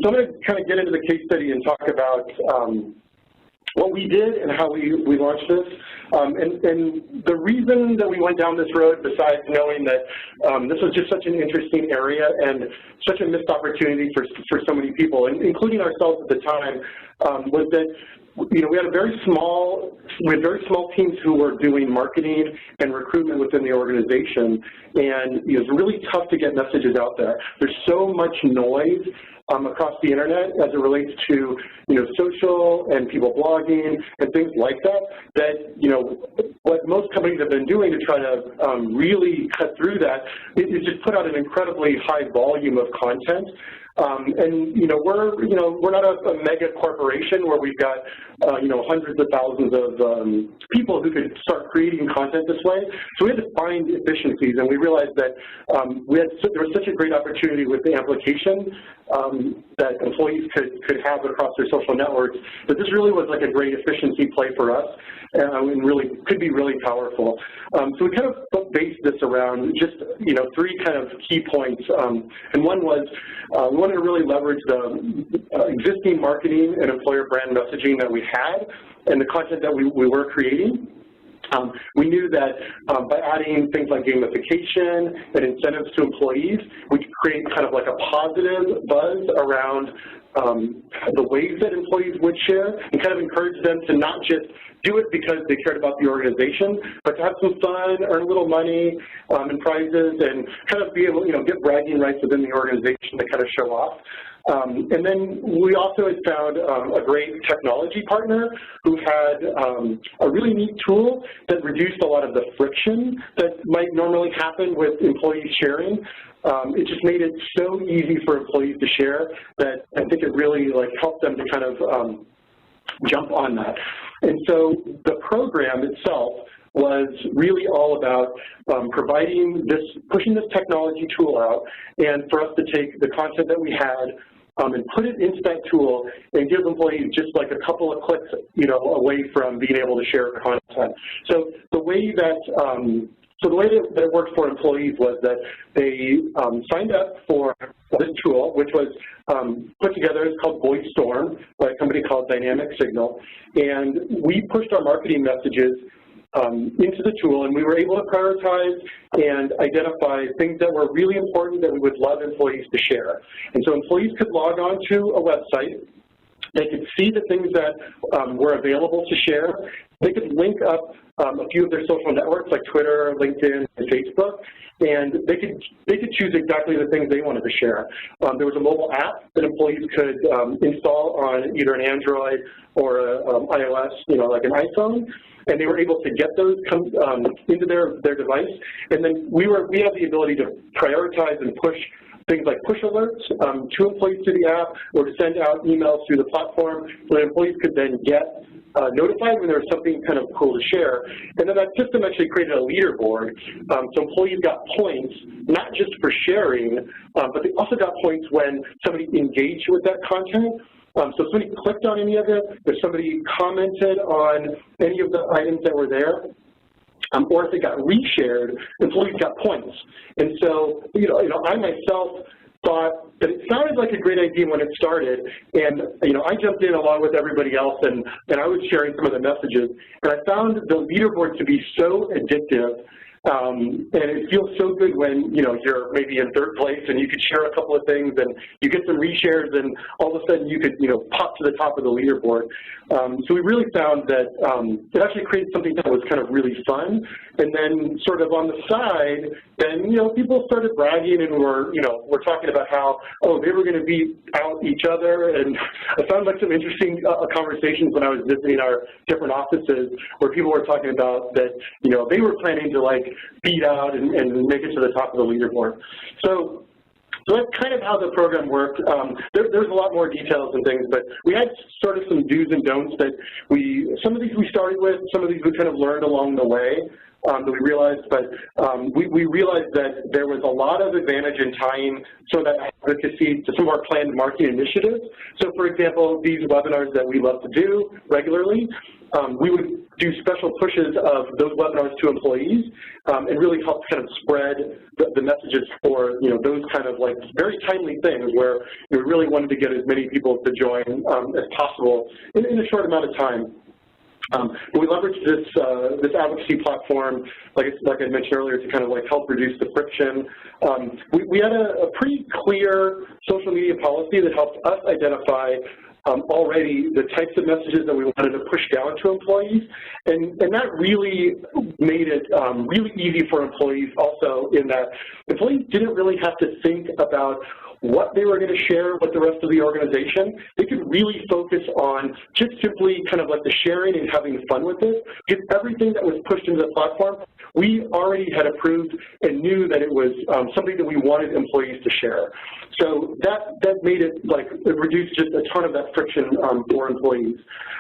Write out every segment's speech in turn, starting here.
So I'm going to kind of get into the case study and talk about what we did and how we launched this. And the reason that we went down this road, besides knowing that this was just such an interesting area and such a missed opportunity for so many people, including ourselves at the time, was that we had very small teams who were doing marketing and recruitment within the organization, and it was really tough to get messages out there. There's so much noise across the internet as it relates to social and people blogging and things like that, what most companies have been doing to try to really cut through that is just put out an incredibly high volume of content. And we're not a mega corporation where we've got hundreds of thousands of people who could start creating content this way. So we had to find efficiencies, and we realized that there was such a great opportunity with the amplification that employees could have across their social networks, that this really was like a great efficiency play for us, and really could be really powerful. So we kind of based this around just three kind of key points, and one was we wanted to really leverage the existing marketing and employer brand messaging that we had and the content that we were creating. We knew that by adding things like gamification and incentives to employees, we could create kind of like a positive buzz around the ways that employees would share, and kind of encourage them to not just do it because they cared about the organization, but to have some fun, earn a little money and prizes, and kind of be able to get bragging rights within the organization to kind of show off. And then we also had found a great technology partner who had a really neat tool that reduced a lot of the friction that might normally happen with employees sharing. It just made it so easy for employees to share that I think it really helped them to kind of jump on that. And so the program itself was really all about pushing this technology tool out, and for us to take the content that we had and put it into that tool and give employees just like a couple of clicks, away from being able to share content. So the way that it worked for employees was that they signed up for this tool, which was put together. It's called VoiceStorm by a company called Dynamic Signal, and we pushed our marketing messages into the tool, and we were able to prioritize and identify things that were really important that we would love employees to share. And so employees could log on to a website. They could see the things that were available to share. They could link up a few of their social networks like Twitter, LinkedIn, and Facebook, and they could choose exactly the things they wanted to share. There was a mobile app that employees could install on either an Android or iOS, like an iPhone, and they were able to get those into their device. And then we had the ability to prioritize and push things like push alerts to employees through the app, or to send out emails through the platform so that employees could then get notified when there was something kind of cool to share. And then that system actually created a leaderboard. So employees got points, not just for sharing, but they also got points when somebody engaged with that content. So if somebody clicked on any of it, if somebody commented on any of the items that were there, or if it got reshared, employees got points. And so, I myself thought that it sounded like a great idea when it started, and I jumped in along with everybody else, and I was sharing some of the messages, and I found the leaderboard to be so addictive. And it feels so good when, you're maybe in third place and you could share a couple of things and you get some reshares, and all of a sudden you could, pop to the top of the leaderboard. So we really found that it actually created something that was kind of really fun. And then sort of on the side, then, people started bragging and were talking about how, they were going to beat out each other. And I found like some interesting conversations when I was visiting our different offices, where people were talking about that, they were planning to beat out and make it to the top of the leaderboard. So that's kind of how the program worked. There's a lot more details and things, but we had sort of some do's and don'ts that some of these we started with, some of these we kind of learned along the way. that we realized, but we realized that there was a lot of advantage in tying some of that advocacy to some of our planned marketing initiatives. So, for example, these webinars that we love to do regularly, we would do special pushes of those webinars to employees and really help kind of spread the messages for, those kind of like very timely things where we really wanted to get as many people to join as possible in a short amount of time. We leveraged this advocacy platform, like I mentioned earlier, to kind of like help reduce the friction. We had a pretty clear social media policy that helped us identify already the types of messages that we wanted to push down to employees, and that really made it really easy for employees also, in that employees didn't really have to think about what they were going to share with the rest of the organization. They could really focus on just simply kind of like the sharing and having fun with it, because everything that was pushed into the platform, we already had approved and knew that it was something that we wanted employees to share. So that made it, like, it reduced just a ton of that friction for employees.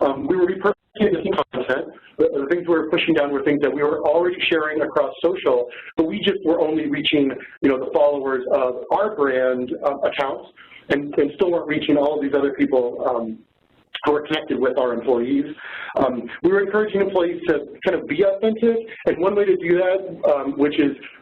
We were repurposing this content. The things we were pushing down were things that we were already sharing across social, but we just were only reaching, the followers of our brand accounts, and still weren't reaching all of these other people who are connected with our employees. We were encouraging employees to kind of be authentic, and one way to do that,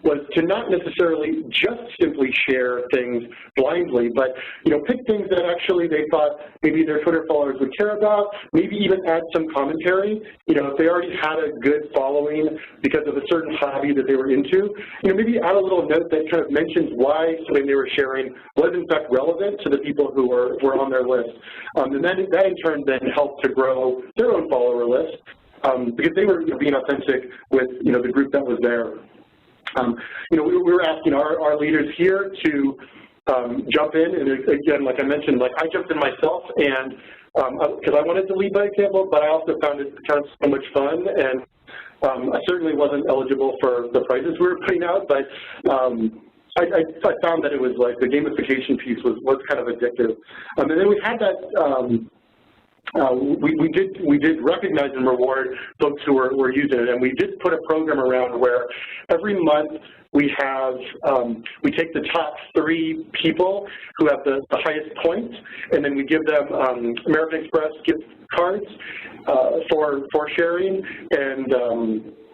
was to not necessarily just simply share things blindly, but pick things that actually they thought maybe their Twitter followers would care about, maybe even add some commentary. If they already had a good following because of a certain hobby that they were into, maybe add a little note that kind of mentions why something they were sharing was in fact relevant to the people who were on their list. And that in turn then helped to grow their own follower list because they were being authentic with the group that was there. We were asking our leaders here to jump in, and again, like I mentioned, like I jumped in myself, and because I wanted to lead by example, but I also found it kind of so much fun, and I certainly wasn't eligible for the prizes we were putting out, but I found that it was like the gamification piece was kind of addictive. And then we had that. We did recognize and reward folks who were using it, and we did put a program around where every month we have we take the top 3 people who have the highest points, and then we give them American Express gift cards for sharing, and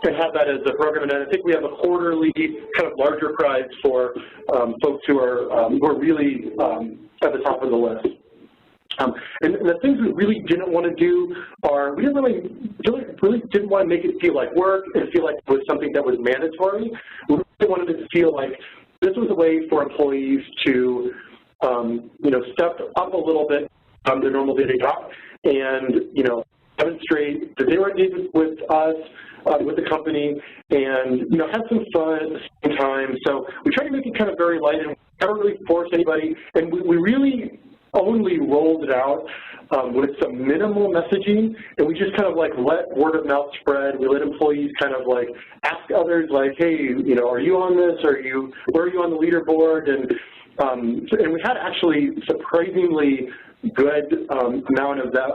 have that as a program. And I think we have a quarterly kind of larger prize for folks who are really at the top of the list. And the things we really didn't want to do are, we didn't really didn't want to make it feel like work and feel like it was something that was mandatory. We really wanted it to feel like this was a way for employees to, step up a little bit from their normal day-to-day job and, demonstrate that they were engaged with us, with the company, and, have some fun at the same time. So we try to make it kind of very light, and we never really force anybody, and we really only rolled it out with some minimal messaging, and we just kind of like let word of mouth spread. We let employees kind of like ask others, like, hey, are you on this? Where are you on the leaderboard? And we had actually surprisingly good amount of that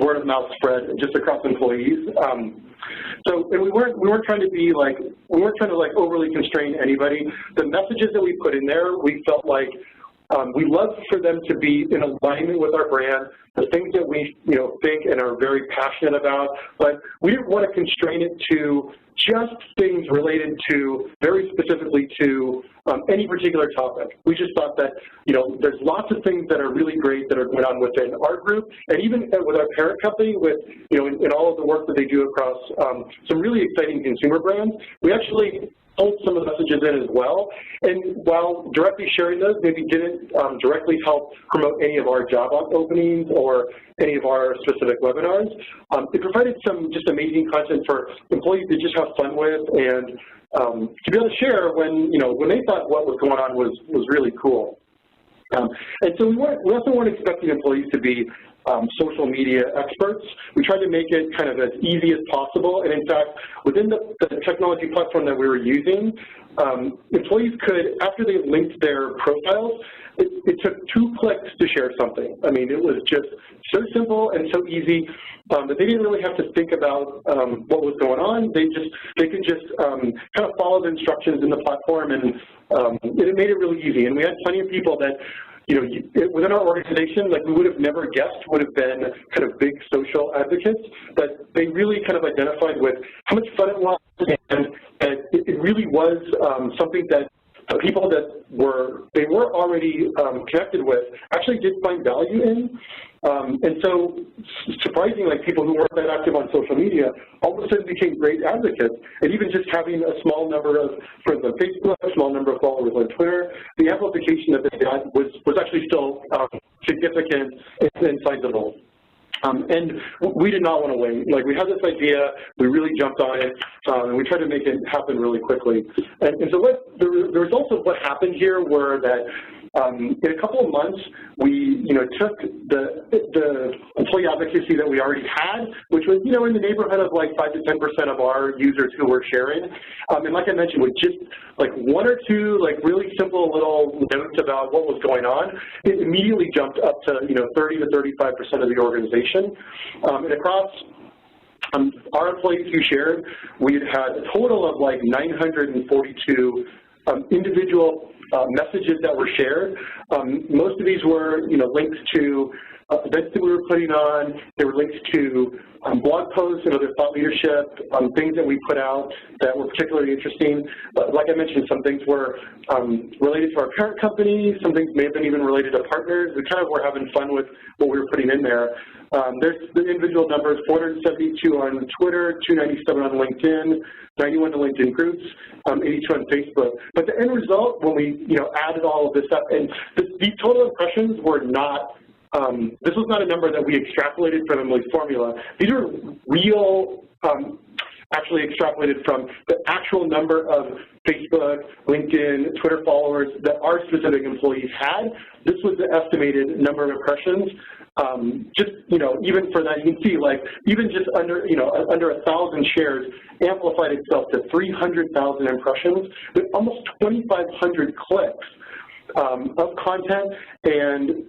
word of mouth spread just across employees. So, and we weren't trying to overly constrain anybody. The messages that we put in there, we felt like we love for them to be in alignment with our brand, the things that we think and are very passionate about, but we didn't want to constrain it to just things related to, very specifically to any particular topic. We just thought that, there's lots of things that are really great that are going on within our group, and even with our parent company, with, in all of the work that they do across some really exciting consumer brands. We actually pulled some of the messages in as well, and while directly sharing those maybe didn't directly help promote any of our job openings or any of our specific webinars, it provided some just amazing content for employees to just have fun with, and to be able to share when they thought what was going on was really cool. And so we also weren't expecting employees to be social media experts. We tried to make it kind of as easy as possible, and in fact, within the technology platform that we were using, employees could, after they linked their profiles, it took 2 clicks to share something. I mean, it was just so simple and so easy that they didn't really have to think about what was going on. They could just kind of follow the instructions in the platform, and it made it really easy. And we had plenty of people that, you know, within our organization, like, we would have never guessed would have been kind of big social advocates, but they really kind of identified with how much fun it was, and it really was something that people that they were already connected with actually did find value in. And so, surprisingly, like, people who weren't that active on social media all of a sudden became great advocates. And even just having a small number of friends on Facebook, a small number of followers on Twitter, the amplification that they got was actually still significant and sizable. And we did not want to wait. Like, we had this idea, we really jumped on it, and we tried to make it happen really quickly. And so the results of what happened here were that in a couple of months, we, took the employee advocacy that we already had, which was, in the neighborhood of like 5 to 10% of our users who were sharing. And like I mentioned, with just like 1 or 2 like really simple little notes about what was going on, it immediately jumped up to 30 to 35% of the organization. And across our employees who shared, we had a total of like 942 individual messages that were shared. Most of these were, links to events that we were putting on. They were links to blog posts and other thought leadership, things that we put out that were particularly interesting. But like I mentioned, some things were related to our parent company. Some things may have been even related to partners. We kind of were having fun with what we were putting in there. There's the individual numbers: 472 on Twitter, 297 on LinkedIn, 91 to LinkedIn groups, 82 on Facebook. But the end result, when we added all of this up, and these total impressions were not, this was not a number that we extrapolated from Emily's formula. These are real, actually extrapolated from the actual number of Facebook, LinkedIn, Twitter followers that our specific employees had. This was the estimated number of impressions. Just, even for that, you can see, like, even just under 1,000 shares amplified itself to 300,000 impressions with almost 2,500 clicks of content. And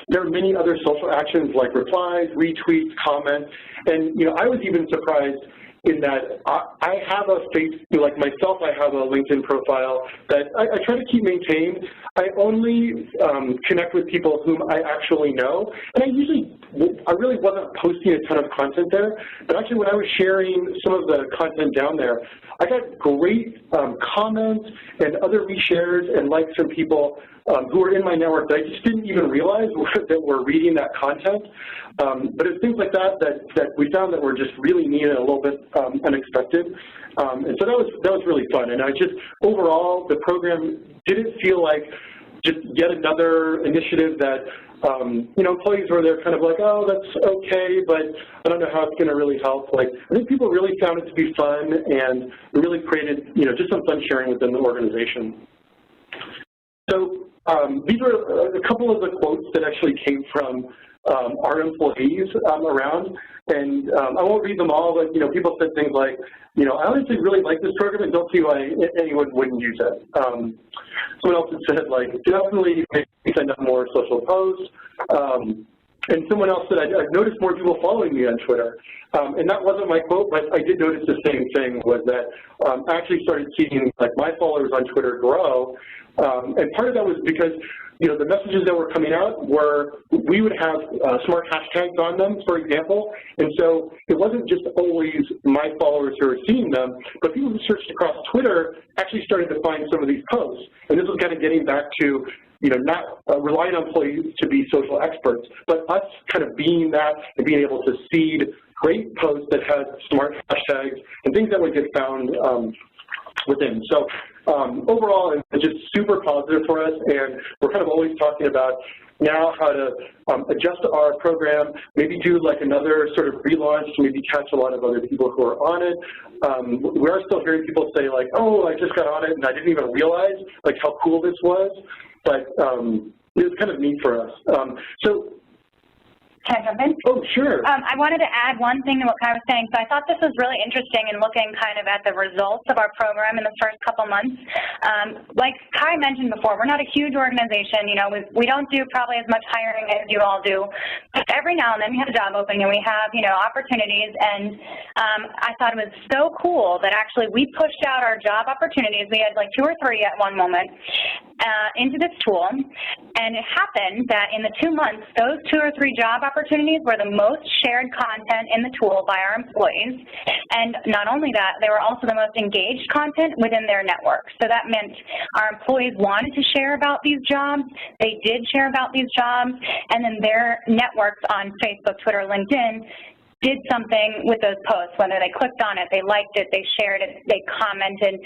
there are many other social actions like replies, retweets, comments, and I was even surprised in that I have a like myself, I have a LinkedIn profile that I try to keep maintained. I only connect with people whom I actually know, and I really wasn't posting a ton of content there, but actually when I was sharing some of the content down there, I got great comments and other reshares and likes from people who were in my network that I just didn't even realize that were reading that content. But it's things like that we found that were just really neat and a little bit unexpected. And so that was really fun. And overall, the program didn't feel like just yet another initiative that, employees were there kind of like, oh, that's okay, but I don't know how it's going to really help. Like, I think people really found it to be fun, and it really created, just some fun sharing within the organization. So these are a couple of the quotes that actually came from our employees around, and I won't read them all, but people said things like, I honestly really like this program and don't see why anyone wouldn't use it. Someone else had said, like, definitely send out more social posts. And someone else said, I've noticed more people following me on Twitter. And that wasn't my quote, but I did notice the same thing, was that I actually started seeing, like, my followers on Twitter grow. And part of that was because, the messages that were coming out were, we would have smart hashtags on them, for example. And so it wasn't just always my followers who were seeing them, but people who searched across Twitter actually started to find some of these posts. And this was kind of getting back to, not relying on employees to be social experts, but us kind of being that and being able to seed great posts that had smart hashtags and things that would get found within. So overall, it's just super positive for us, and we're kind of always talking about now how to adjust our program, maybe do like another sort of relaunch to maybe catch a lot of other people who are on it. We are still hearing people say like, oh, I just got on it and I didn't even realize like how cool this was, but it was kind of neat for us. So Can I jump in? Oh, sure. I wanted to add one thing to what Kai was saying. So I thought this was really interesting in looking kind of at the results of our program in the first couple months. Like Kai mentioned before, we're not a huge organization. You know, we don't do probably as much hiring as you all do. But every now and then we have a job opening and we have, you know, opportunities. And I thought it was so cool that actually we pushed out our job opportunities. We had like 2 or 3 at one moment into this tool. And it happened that in the 2 months, those 2 or 3 job opportunities were the most shared content in the tool by our employees. And not only that, they were also the most engaged content within their network. So that meant our employees wanted to share about these jobs, they did share about these jobs, and then their networks on Facebook, Twitter, LinkedIn did something with those posts, whether they clicked on it, they liked it, they shared it, they commented.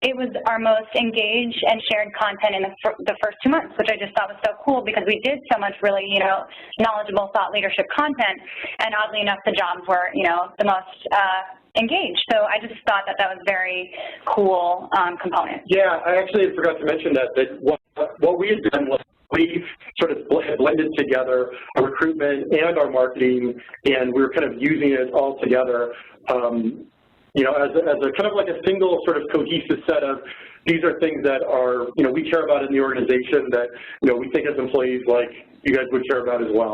It was our most engaged and shared content in the first 2 months, which I just thought was so cool because we did so much really, you know, knowledgeable thought leadership content, and oddly enough, the jobs were, you know, the most engaged. So I just thought that that was very cool component. Yeah, I actually forgot to mention that what we had done was we sort of blended together our recruitment and our marketing, and we were kind of using it all together, you know, as a kind of like a single sort of cohesive set of these are things that are, you know, we care about in the organization that, you know, we think as employees like you guys would care about as well.